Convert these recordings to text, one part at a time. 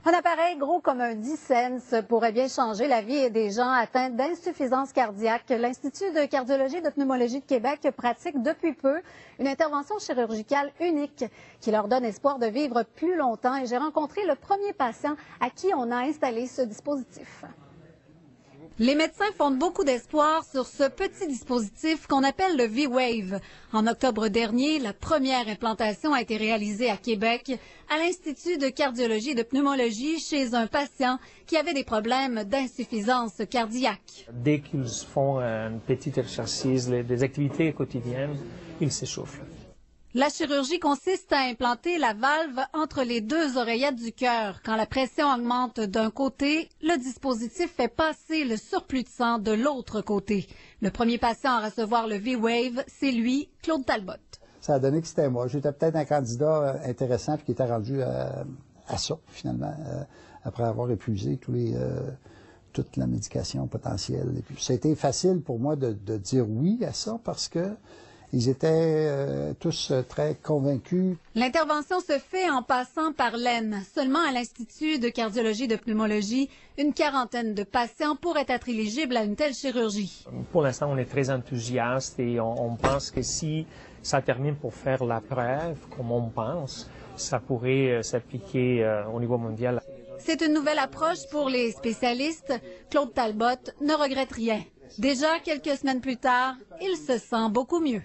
Un appareil gros comme un 10 cents pourrait bien changer la vie des gens atteints d'insuffisance cardiaque. L'Institut de cardiologie et de pneumologie de Québec pratique depuis peu une intervention chirurgicale unique qui leur donne espoir de vivre plus longtemps. Et j'ai rencontré le premier patient à qui on a installé ce dispositif. Les médecins fondent beaucoup d'espoir sur ce petit dispositif qu'on appelle le V-Wave. En octobre dernier, la première implantation a été réalisée à Québec à l'Institut de cardiologie et de pneumologie chez un patient qui avait des problèmes d'insuffisance cardiaque. Dès qu'ils font un petit exercice, des activités quotidiennes, ils s'essoufflent. La chirurgie consiste à implanter la valve entre les deux oreillettes du cœur. Quand la pression augmente d'un côté, le dispositif fait passer le surplus de sang de l'autre côté. Le premier patient à recevoir le V-Wave, c'est lui, Claude Talbot. Ça a donné que c'était moi. J'étais peut-être un candidat intéressant puis qui était rendu à ça, finalement, après avoir épuisé toute la médication potentielle. Et puis, ça a été facile pour moi de dire oui à ça parce que ils étaient tous très convaincus. L'intervention se fait en passant par l'Aisne. Seulement à l'Institut de cardiologie et de pneumologie, une quarantaine de patients pourraient être éligibles à une telle chirurgie. Pour l'instant, on est très enthousiaste et on pense que si ça termine pour faire la preuve, comme on pense, ça pourrait s'appliquer au niveau mondial. C'est une nouvelle approche pour les spécialistes. Claude Talbot ne regrette rien. Déjà quelques semaines plus tard, il se sent beaucoup mieux.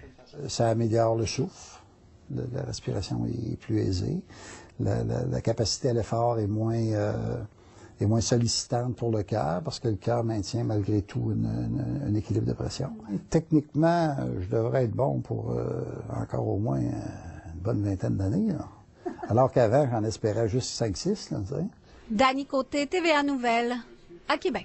Ça améliore le souffle, la respiration est plus aisée, la capacité à l'effort est moins sollicitante pour le cœur parce que le cœur maintient malgré tout un équilibre de pression. Techniquement, je devrais être bon pour encore au moins une bonne vingtaine d'années, alors qu'avant, j'en espérais juste 5-6. Dany Côté, TVA Nouvelles, à Québec.